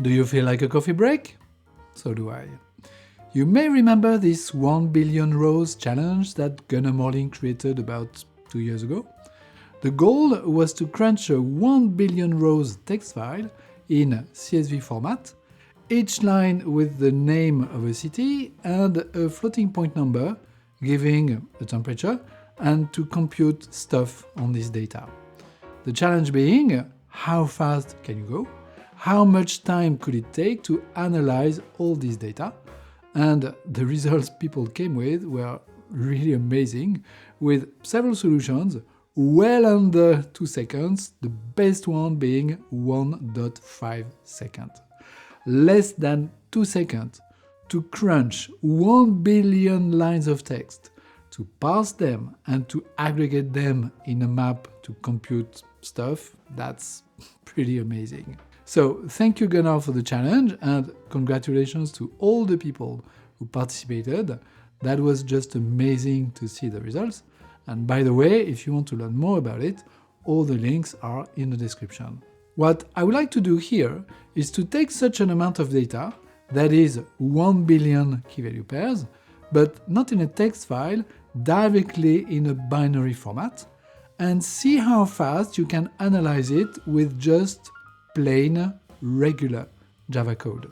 Do you feel like a coffee break? So do I. You may remember this 1 billion rows challenge that Gunnar Morling created about 2 years ago. The goal was to crunch a 1 billion rows text file in CSV format, each line with the name of a city and a floating point number giving a temperature, and to compute stuff on this data. The challenge being, how fast can you go? How much time could it take to analyze all this data? And the results people came with were really amazing, with several solutions well under 2 seconds, the best one being 1.5 seconds. Less than 2 seconds to crunch 1 billion lines of text, to parse them and to aggregate them in a map to compute stuff, that's pretty amazing. So thank you Gunnar for the challenge, and congratulations to all the people who participated. That was just amazing to see the results. And by the way, if you want to learn more about it, all the links are in the description. What I would like to do here is to take such an amount of data, that is 1 billion key value pairs, but not in a text file, directly in a binary format, and see how fast you can analyze it with just plain, regular Java code.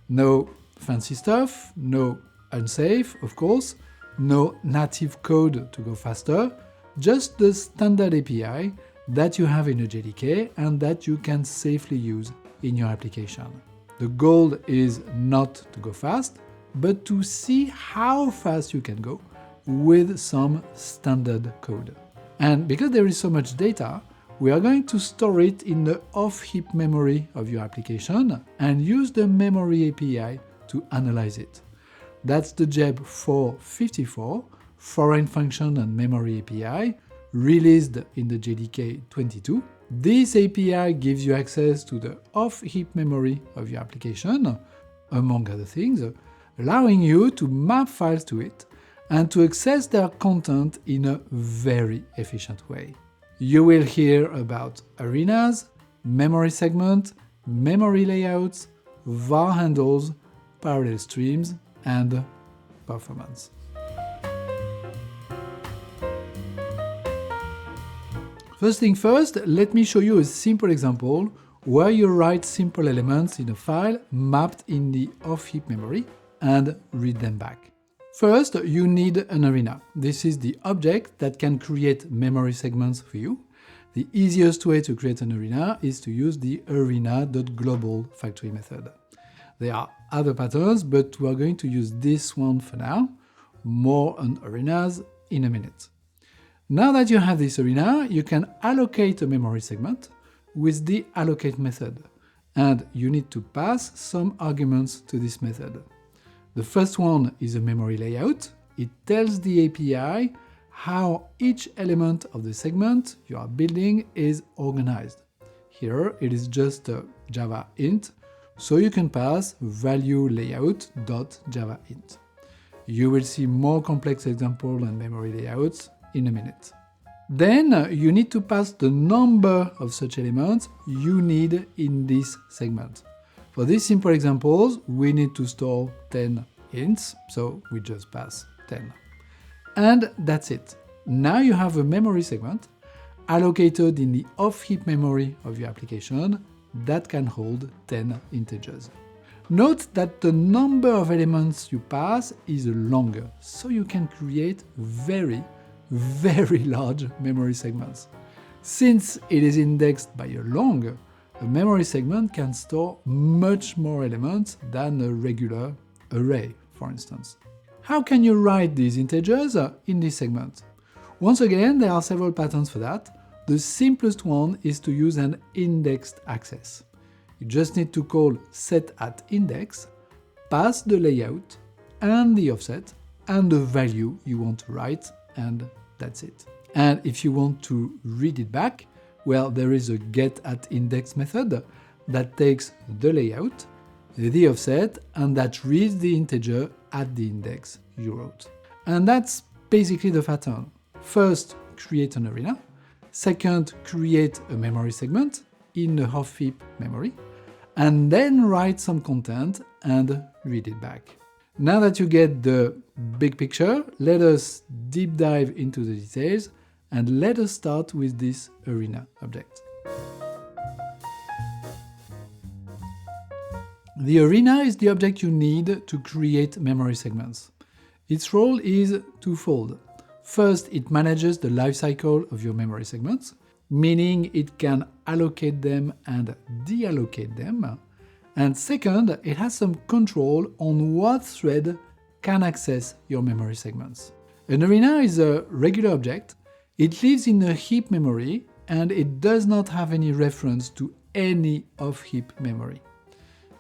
No fancy stuff, no unsafe, of course, no native code to go faster, just the standard API that you have in a JDK and that you can safely use in your application. The goal is not to go fast, but to see how fast you can go with some standard code. And because there is so much data, we are going to store it in the off-heap memory of your application and use the memory API to analyze it. That's the JEP 454, Foreign Function and Memory API, released in the JDK 22. This API gives you access to the off-heap memory of your application, among other things, allowing you to map files to it and to access their content in a very efficient way. You will hear about arenas, memory segment, memory layouts, VarHandles, parallel streams, and performance. First thing first, let me show you a simple example where you write simple elements in a file mapped in the off-heap memory and read them back. First, you need an arena. This is the object that can create memory segments for you. The easiest way to create an arena is to use the arena.global factory method. There are other patterns, but we are going to use this one for now. More on arenas in a minute. Now that you have this arena, you can allocate a memory segment with the allocate method, and you need to pass some arguments to this method. The first one is a memory layout. It tells the API how each element of the segment you are building is organized. Here it is just a Java int, so you can pass value layout.javaint. You will see more complex examples and memory layouts in a minute. Then you need to pass the number of such elements you need in this segment. For these simple examples, we need to store 10 ints, so we just pass 10. And that's it. Now you have a memory segment allocated in the off-heap memory of your application that can hold 10 integers. Note that the number of elements you pass is longer, so you can create very large memory segments. Since it is indexed by a long, a memory segment can store much more elements than a regular array, for instance. How can you write these integers in this segment? Once again, there are several patterns for that. The simplest one is to use an indexed access. You just need to call setAtIndex, pass the layout and the offset and the value you want to write, and that's it. And if you want to read it back, well, there is a getAtIndex method that takes the layout, the offset, and that reads the integer at the index you wrote. And that's basically the pattern. First, create an arena. Second, create a memory segment in the off-heap memory. and then write some content and read it back. Now that you get the big picture, let us deep dive into the details, and let us start with this arena object. The arena is the object you need to create memory segments. Its role is twofold. First, it manages the lifecycle of your memory segments, meaning it can allocate them and deallocate them. And second, it has some control on what thread can access your memory segments. An arena is a regular object. It lives in a heap memory, and it does not have any reference to any off-heap memory.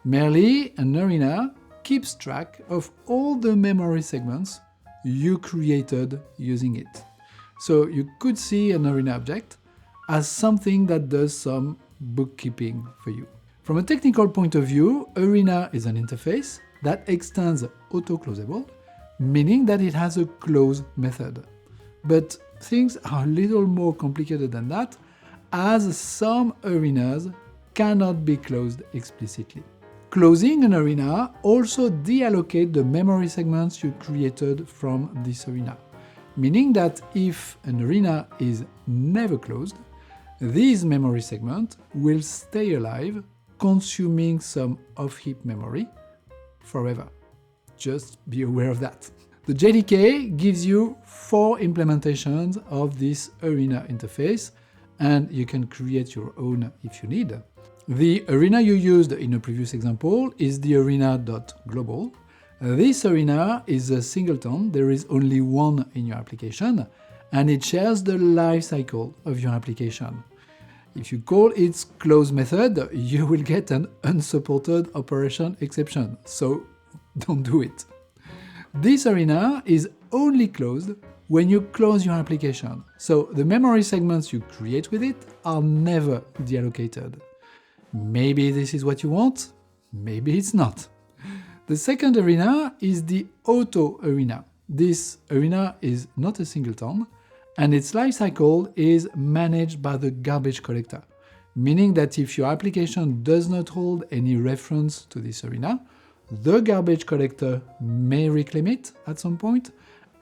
Merely, an arena keeps track of all the memory segments you created using it. So you could see an arena object as something that does some bookkeeping for you. From a technical point of view, arena is an interface that extends auto-closable, meaning that it has a close method. But things are a little more complicated than that, as some arenas cannot be closed explicitly. Closing an arena also deallocates the memory segments you created from this arena, meaning that if an arena is never closed, these memory segments will stay alive, consuming some off-heap memory forever. Just be aware of that. The JDK gives you 4 implementations of this arena interface, and you can create your own if you need. The arena you used in a previous example is the arena.global. This arena is a singleton, there is only one in your application, and it shares the lifecycle of your application. If you call its close method, you will get an unsupported operation exception, so don't do it. This arena is only closed when you close your application, so the memory segments you create with it are never deallocated. Maybe this is what you want, maybe it's not. The second arena is the auto arena. This arena is not a singleton, and its lifecycle is managed by the garbage collector, meaning that if your application does not hold any reference to this arena, the garbage collector may reclaim it at some point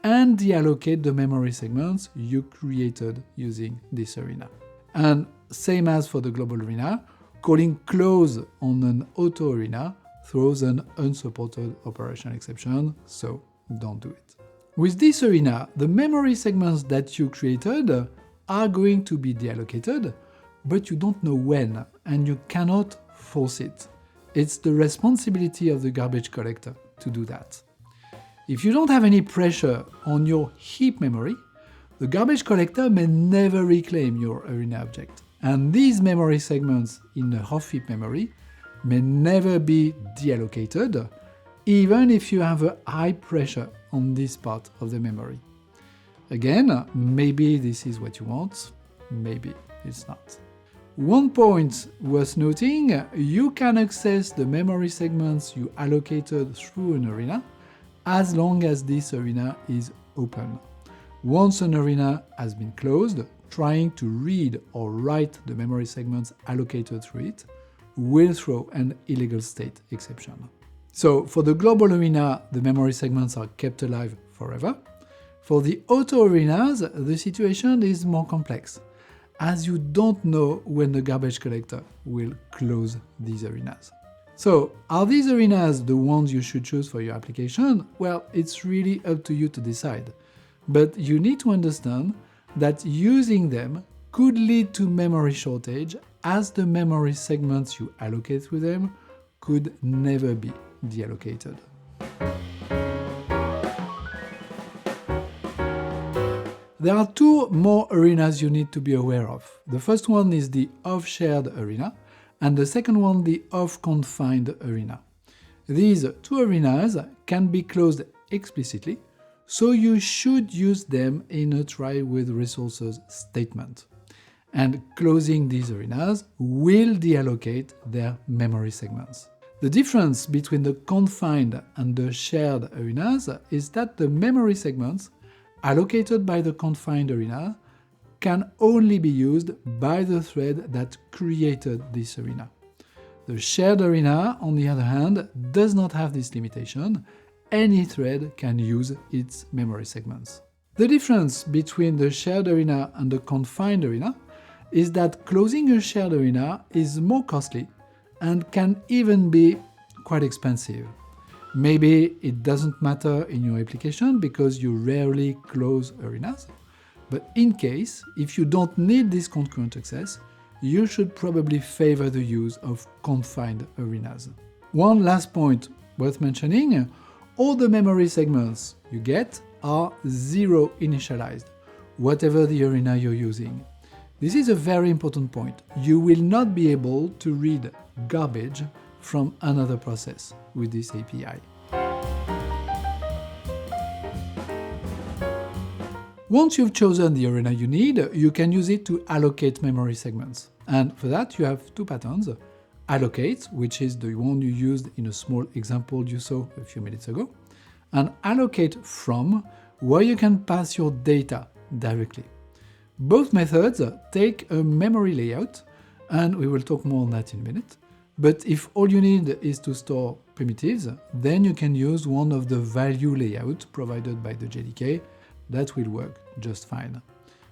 and deallocate the memory segments you created using this arena. And same as for the global arena, calling close on an auto arena throws an unsupported operation exception, so don't do it. With this arena, the memory segments that you created are going to be deallocated, but you don't know when, and you cannot force it. It's the responsibility of the garbage collector to do that. If you don't have any pressure on your heap memory, the garbage collector may never reclaim your arena object, and these memory segments in the off-heap memory may never be deallocated, even if you have a high pressure on this part of the memory. Again, maybe this is what you want, maybe it's not. One point worth noting, you can access the memory segments you allocated through an arena as long as this arena is open. Once an arena has been closed, trying to read or write the memory segments allocated through it will throw an illegal state exception. So for the global arena, the memory segments are kept alive forever. For the auto arenas, the situation is more complex, as you don't know when the garbage collector will close these arenas. So, are these arenas the ones you should choose for your application? Well, it's really up to you to decide. But you need to understand that using them could lead to memory shortage, as the memory segments you allocate with them could never be deallocated. There are 2 more arenas you need to be aware of. The first one is the off-shared arena, and the second one the off-confined arena. These 2 arenas can be closed explicitly, so you should use them in a try with resources statement. And closing these arenas will deallocate their memory segments. The difference between the confined and the shared arenas is that the memory segments allocated by the confined arena can only be used by the thread that created this arena. The shared arena, on the other hand, does not have this limitation. Any thread can use its memory segments. The difference between the shared arena and the confined arena is that closing a shared arena is more costly and can even be quite expensive. Maybe it doesn't matter in your application because you rarely close arenas, but in case, if you don't need this concurrent access, you should probably favor the use of confined arenas. One last point worth mentioning, all the memory segments you get are zero initialized, whatever the arena you're using. This is a very important point. You will not be able to read garbage from another process with this API. Once you've chosen the arena you need, you can use it to allocate memory segments. And for that, you have two patterns. Allocate, which is the one you used in a small example you saw a few minutes ago, and allocate from, where you can pass your data directly. Both methods take a memory layout, and we will talk more on that in a minute. But if all you need is to store primitives, then you can use one of the value layouts provided by the JDK. That will work just fine.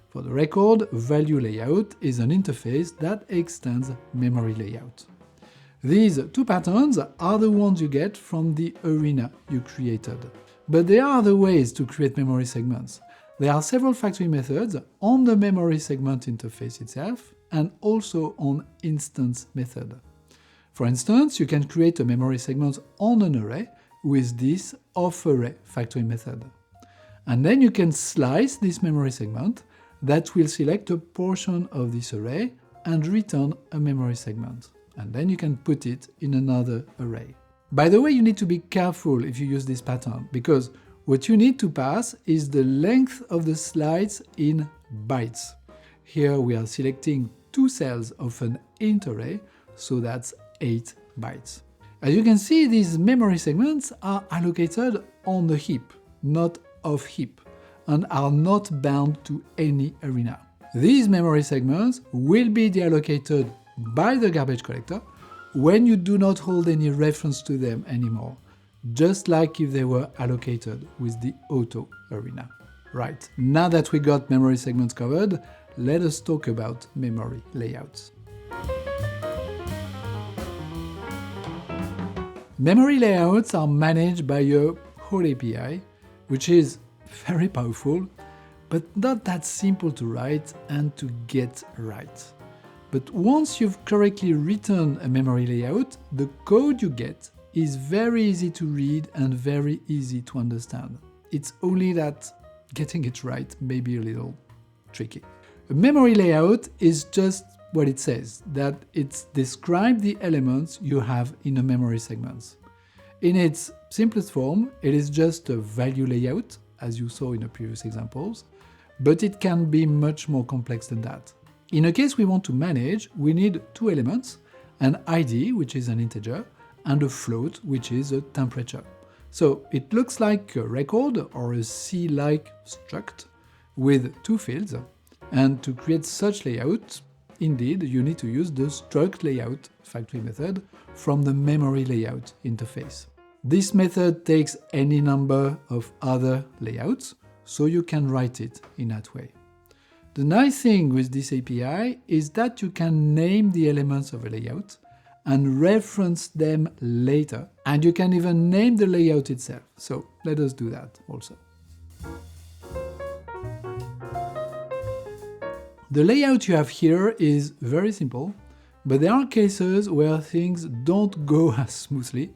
For the record, value layout is an interface that extends memory layout. These two patterns are the ones you get from the arena you created. But there are other ways to create memory segments. There are several factory methods on the memory segment interface itself and also on instance method. For instance, you can create a memory segment on an array with this off-array factory method. And then you can slice this memory segment that will select a portion of this array and return a memory segment. And then you can put it in another array. By the way, you need to be careful if you use this pattern, because what you need to pass is the length of the slice in bytes. Here we are selecting 2 cells of an int array, so that's 8 bytes. As you can see, these memory segments are allocated on the heap, not off-heap, and are not bound to any arena. These memory segments will be deallocated by the garbage collector when you do not hold any reference to them anymore, just like if they were allocated with the auto arena. Right, now that we got memory segments covered, let us talk about memory layouts. Memory layouts are managed by a whole API, which is very powerful, but not that simple to write and to get right. But once you've correctly written a memory layout, the code you get is very easy to read and very easy to understand. It's only that getting it right may be a little tricky. A memory layout is just what it says, that it describes the elements you have in a memory segment. In its simplest form, it is just a value layout, as you saw in the previous examples, but it can be much more complex than that. In a case we want to manage, we need 2 elements, an ID, which is an integer, and a float, which is a temperature. So it looks like a record or a C-like struct with 2 fields, and to create such layout, indeed, you need to use the struct layout factory method from the memory layout interface. This method takes any number of other layouts, so you can write it in that way. The nice thing with this API is that you can name the elements of a layout and reference them later, and you can even name the layout itself. So let us do that also. The layout you have here is very simple, but there are cases where things don't go as smoothly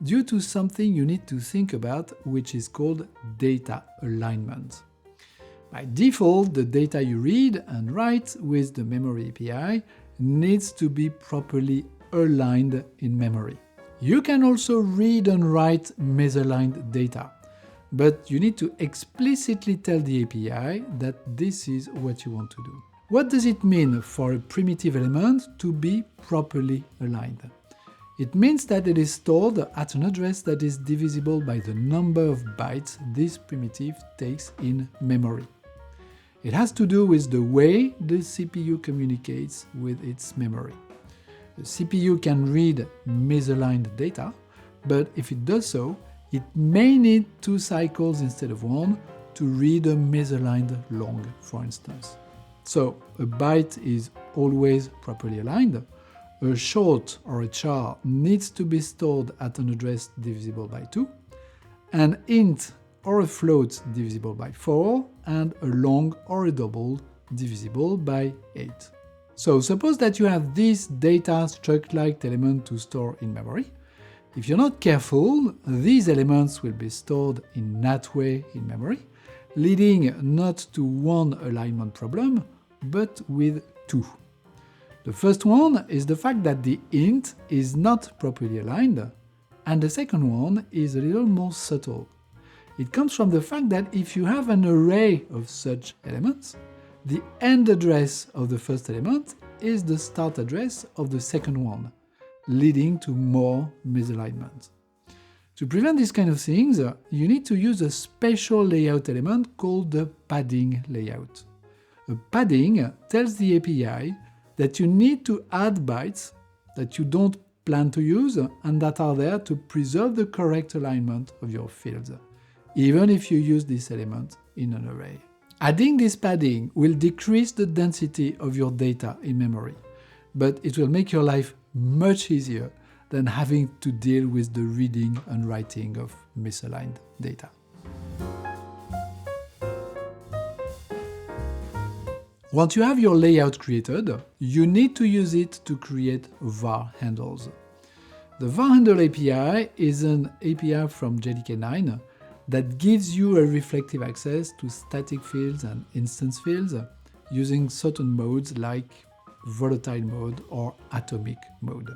due to something you need to think about, which is called data alignment. By default, the data you read and write with the memory API needs to be properly aligned in memory. You can also read and write misaligned data, but you need to explicitly tell the API that this is what you want to do. What does it mean for a primitive element to be properly aligned? It means that it is stored at an address that is divisible by the number of bytes this primitive takes in memory. It has to do with the way the CPU communicates with its memory. The CPU can read misaligned data, but if it does so, it may need 2 cycles instead of 1 to read a misaligned long, for instance. So a byte is always properly aligned. A short or a char needs to be stored at an address divisible by 2, an int or a float divisible by 4, and a long or a double divisible by 8. So suppose that you have this data struct-like element to store in memory. If you're not careful, these elements will be stored in that way in memory, leading not to one alignment problem, but with 2. The first one is the fact that the int is not properly aligned, and the second one is a little more subtle. It comes from the fact that if you have an array of such elements, the end address of the first element is the start address of the second one, leading to more misalignment. To prevent these kind of things, you need to use a special layout element called the padding layout. A padding tells the API that you need to add bytes that you don't plan to use and that are there to preserve the correct alignment of your fields, even if you use this element in an array. Adding this padding will decrease the density of your data in memory, but it will make your life much easier than having to deal with the reading and writing of misaligned data. Once you have your layout created, you need to use it to create VarHandles. The VarHandle API is an API from JDK 9 that gives you a reflective access to static fields and instance fields using certain modes like volatile mode or atomic mode.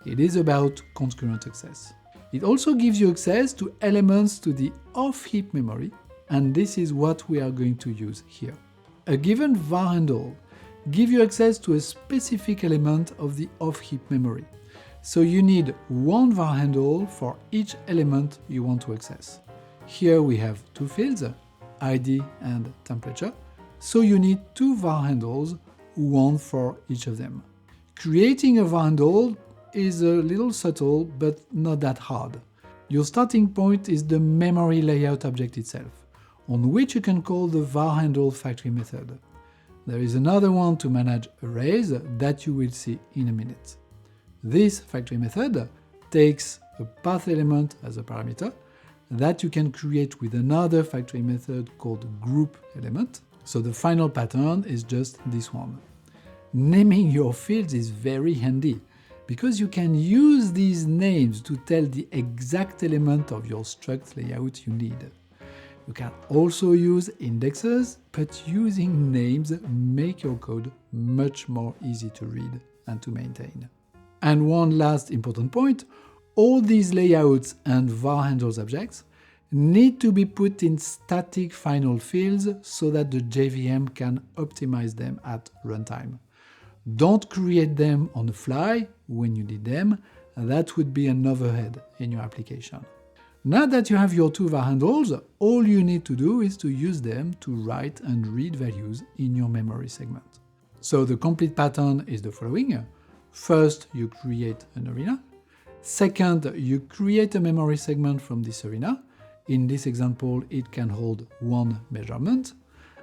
It is about concurrent access. It also gives you access to elements to the off-heap memory, and this is what we are going to use here. A given VarHandle gives you access to a specific element of the off-heap memory. So you need one VarHandle for each element you want to access. Here we have 2 fields, ID and temperature, so you need 2 VarHandles, one for each of them. Creating a VarHandle is a little subtle, but not that hard. Your starting point is the memory layout object itself, on which you can call the VarHandle factory method. There is another one to manage arrays that you will see in a minute. This factory method takes a path element as a parameter that you can create with another factory method called group element. So the final pattern is just this one. Naming your fields is very handy because you can use these names to tell the exact element of your struct layout you need. You can also use indexes, but using names make your code much more easy to read and to maintain. And one last important point, all these layouts and VarHandles objects need to be put in static final fields so that the JVM can optimize them at runtime. Don't create them on the fly when you need them, that would be an overhead in your application. Now that you have your 2 VarHandles, all you need to do is to use them to write and read values in your memory segment. So the complete pattern is the following. First, you create an arena. Second, you create a memory segment from this arena. In this example, it can hold 1 measurement.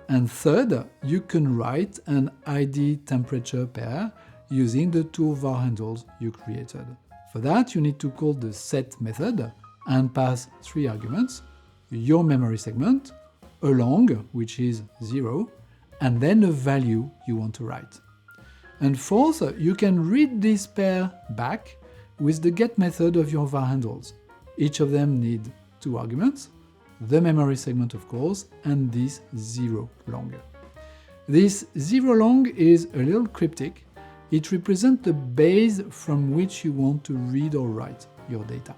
And third, you can write an ID temperature pair using the 2 VarHandles you created. For that, you need to call the set method and pass 3 arguments, your memory segment, a long, which is 0, and then a value you want to write. And fourth, you can read this pair back with the get method of your VarHandles. Each of them need 2 arguments, the memory segment of course, and this 0 long. This 0 long is a little cryptic. It represents the base from which you want to read or write your data.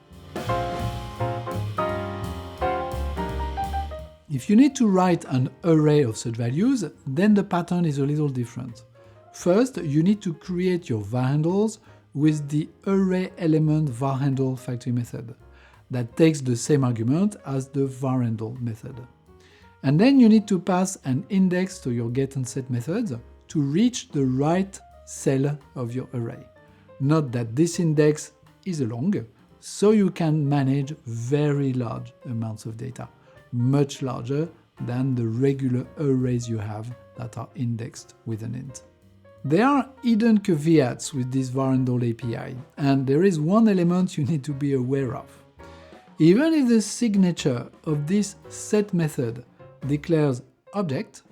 If you need to write an array of such values, then the pattern is a little different. First, you need to create your VarHandles with the array element VarHandle factory method that takes the same argument as the VarHandle method. And then you need to pass an index to your get and set methods to reach the right cell of your array. Note that this index is a long, so you can manage very large amounts of data, much larger than the regular arrays you have that are indexed with an int. There are hidden caveats with this VarHandles API, and there is one element you need to be aware of. Even if the signature of this set method declares object,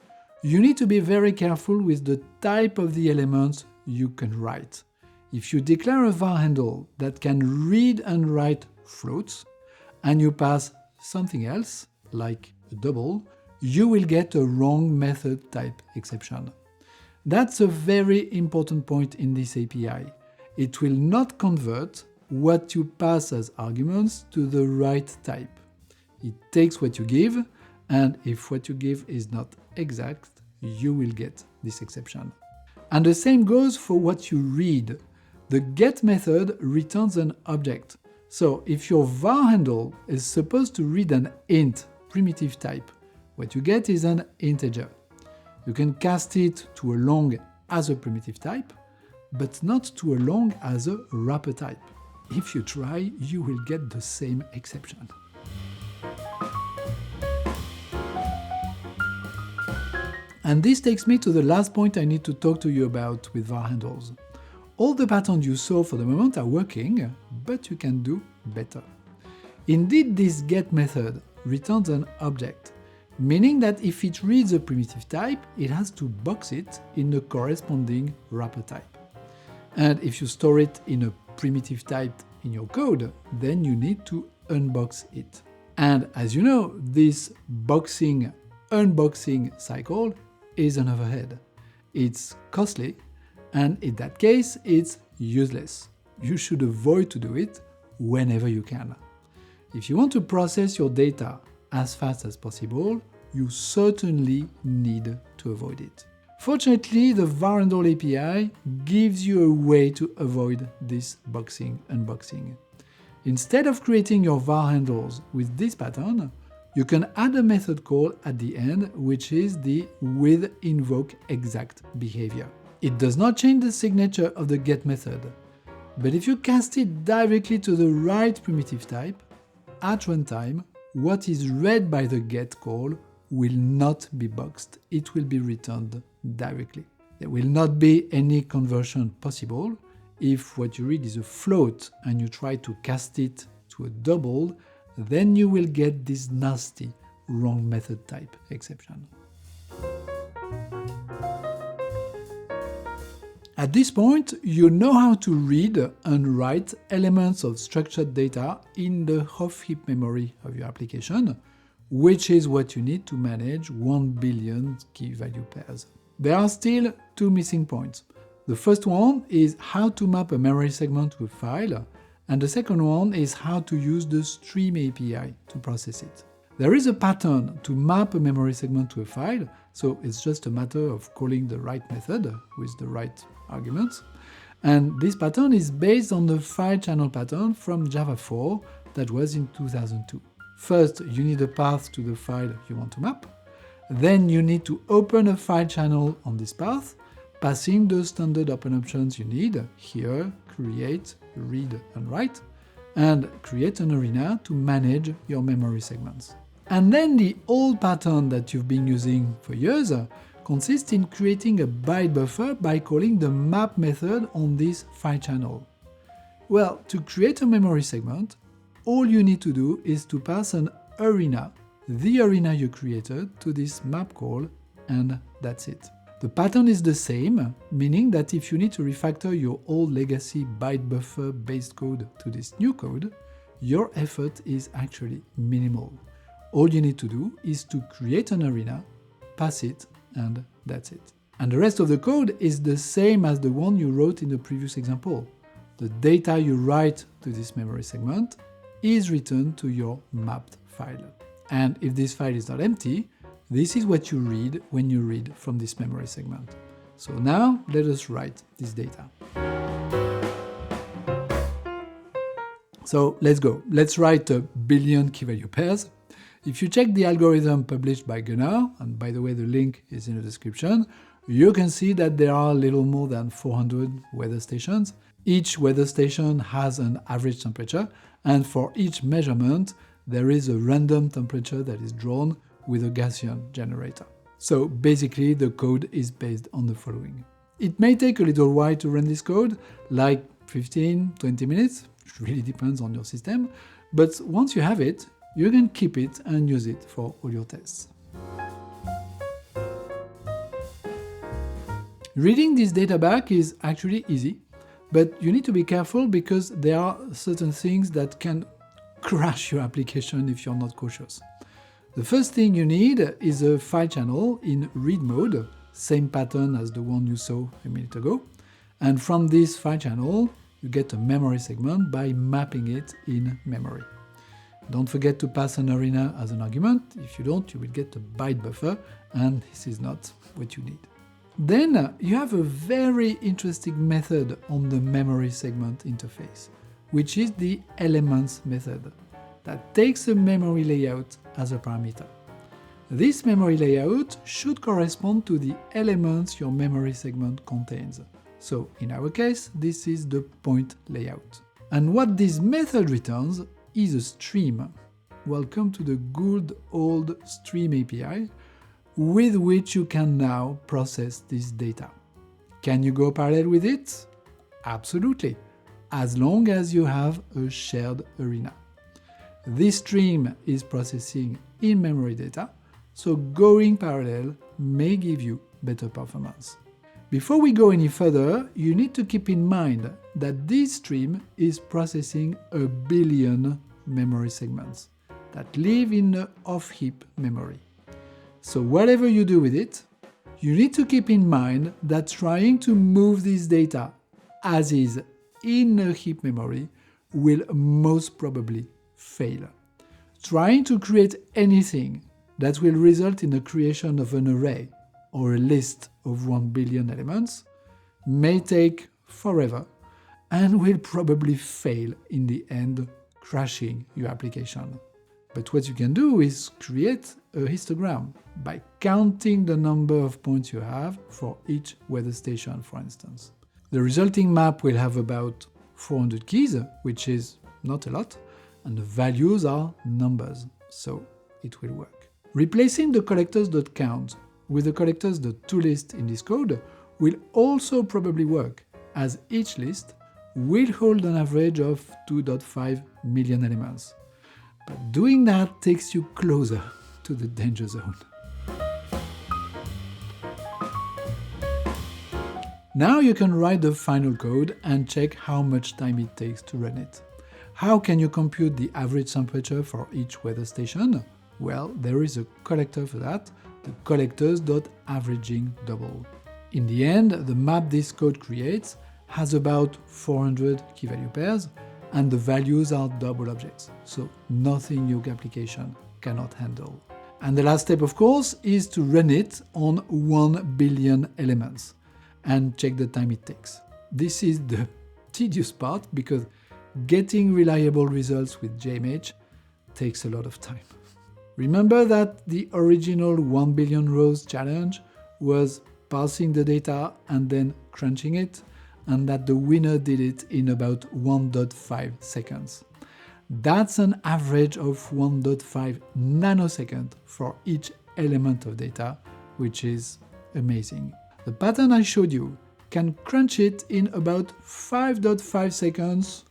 you need to be very careful with the type of the elements you can write. If you declare a VarHandle that can read and write floats, and you pass something else, like a double, you will get a wrong method type exception. That's a very important point in this API. It will not convert what you pass as arguments to the right type. It takes what you give, and if what you give is not exact, you will get this exception. And the same goes for what you read. The get method returns an object. So if your VarHandle is supposed to read an int primitive type, what you get is an integer. You can cast it to a long as a primitive type, but not to a long as a wrapper type. If you try, you will get the same exception. And this takes me to the last point I need to talk to you about with VarHandles. All the patterns you saw for the moment are working, but you can do better. Indeed, this get method returns an object, meaning that if it reads a primitive type, it has to box it in the corresponding wrapper type. And if you store it in a primitive type in your code, then you need to unbox it. And as you know, this boxing-unboxing cycle is an overhead. It's costly, and in that case, it's useless. You should avoid to do it whenever you can. If you want to process your data as fast as possible, you certainly need to avoid it. Fortunately, the VarHandles API gives you a way to avoid this boxing-unboxing. Instead of creating your VarHandles with this pattern, you can add a method call at the end, which is the withInvokeExact behavior. It does not change the signature of the get method, but if you cast it directly to the right primitive type, at runtime, what is read by the get call will not be boxed, it will be returned directly. There will not be any conversion possible. If what you read is a float and you try to cast it to a double, then you will get this nasty wrong method type exception. At this point, you know how to read and write elements of structured data in the off-heap memory of your application, which is what you need to manage 1 billion key value pairs. There are still two missing points. The first one is how to map a memory segment to a file, and the second one is how to use the stream API to process it. There is a pattern to map a memory segment to a file, so it's just a matter of calling the right method with the right arguments. And this pattern is based on the file channel pattern from Java 4 that was in 2002. First, you need a path to the file you want to map. Then you need to open a file channel on this path, passing the standard open options you need, here, create, read and write, and create an arena to manage your memory segments. And then the old pattern that you've been using for years consists in creating a byte buffer by calling the map method on this file channel. Well, to create a memory segment, all you need to do is to pass an arena, the arena you created, to this map call, and that's it. The pattern is the same, meaning that if you need to refactor your old legacy byte buffer based code to this new code, your effort is actually minimal. All you need to do is to create an arena, pass it, and that's it. And the rest of the code is the same as the one you wrote in the previous example. The data you write to this memory segment is returned to your mapped file. And if this file is not empty, this is what you read when you read from this memory segment. So now let us write this data. So let's go. Let's write 1 billion key value pairs. If you check the algorithm published by Gunnar, and by the way the link is in the description, you can see that there are a little more than 400 weather stations, Each weather station has an average temperature, and for each measurement, there is a random temperature that is drawn with a Gaussian generator. So basically, the code is based on the following. It may take a little while to run this code, like 15-20 minutes, it really depends on your system, but once you have it, you can keep it and use it for all your tests. Reading this data back is actually easy, but you need to be careful because there are certain things that can crash your application if you're not cautious. The first thing you need is a file channel in read mode, same pattern as the one you saw a minute ago. And from this file channel, you get a memory segment by mapping it in memory. Don't forget to pass an arena as an argument. If you don't, you will get a byte buffer, and this is not what you need. Then you have a very interesting method on the memory segment interface, which is the elements method that takes a memory layout as a parameter. This memory layout should correspond to the elements your memory segment contains. So in our case, this is the point layout. And what this method returns is a stream. Welcome to the good old stream API, with which you can now process this data. Can you go parallel with it? Absolutely, as long as you have a shared arena. This stream is processing in-memory data, so going parallel may give you better performance. Before we go any further, you need to keep in mind that this stream is processing 1 billion memory segments that live in the off-heap memory. So whatever you do with it, you need to keep in mind that trying to move this data as is in a heap memory will most probably fail. Trying to create anything that will result in the creation of an array or a list of 1 billion elements may take forever and will probably fail in the end, crashing your application. But what you can do is create a histogram by counting the number of points you have for each weather station, for instance. The resulting map will have about 400 keys, which is not a lot, and the values are numbers, so it will work. Replacing the collectors.count with the collectors.toList in this code will also probably work, as each list will hold an average of 2.5 million elements. But doing that takes you closer to the danger zone. Now you can write the final code and check how much time it takes to run it. How can you compute the average temperature for each weather station? Well, there is a collector for that, the collectors.averagingDouble. In the end, the map this code creates has about 400 key value pairs, and the values are double objects, so nothing your application cannot handle. And the last step, of course, is to run it on 1 billion elements and check the time it takes. This is the tedious part because getting reliable results with JMH takes a lot of time. Remember that the original 1 billion rows challenge was parsing the data and then crunching it, and that the winner did it in about 1.5 seconds. That's an average of 1.5 nanosecond for each element of data, which is amazing. The pattern I showed you can crunch it in about 5.5 seconds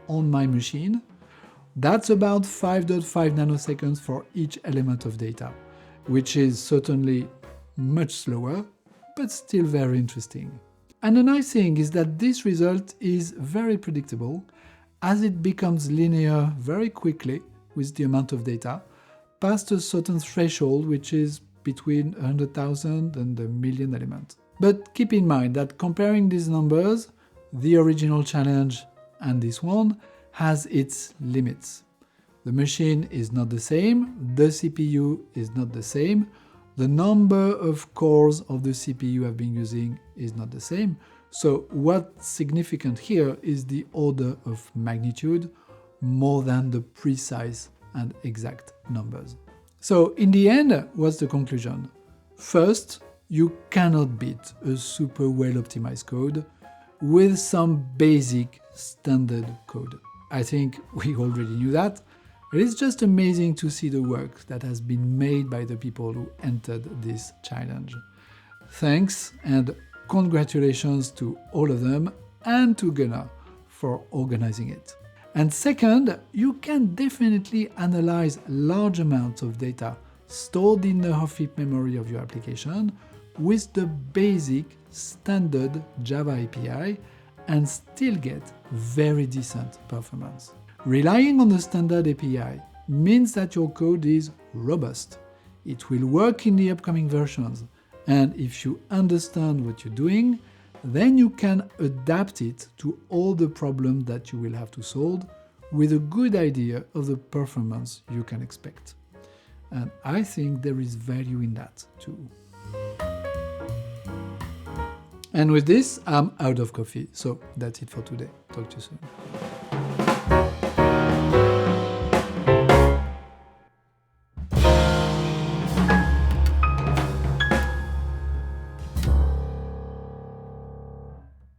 on my machine. That's about 5.5 nanoseconds for each element of data, which is certainly much slower, but still very interesting. And the nice thing is that this result is very predictable, as it becomes linear very quickly with the amount of data, past a certain threshold which is between 100,000 and 1 million elements. But keep in mind that comparing these numbers, the original challenge and this one, has its limits. The machine is not the same, the CPU is not the same, the number of cores of the CPU I've been using is not the same. So what's significant here is the order of magnitude more than the precise and exact numbers. So in the end, what's the conclusion? First, you cannot beat a super well-optimized code with some basic standard code. I think we already knew that. It is just amazing to see the work that has been made by the people who entered this challenge. Thanks and congratulations to all of them and to Gunnar for organizing it. And second, you can definitely analyze large amounts of data stored in the off-heap memory of your application with the basic standard Java API and still get very decent performance. Relying on the standard API means that your code is robust. It will work in the upcoming versions, and if you understand what you're doing, then you can adapt it to all the problems that you will have to solve with a good idea of the performance you can expect. And I think there is value in that too. And with this, I'm out of coffee, so that's it for today. Talk to you soon.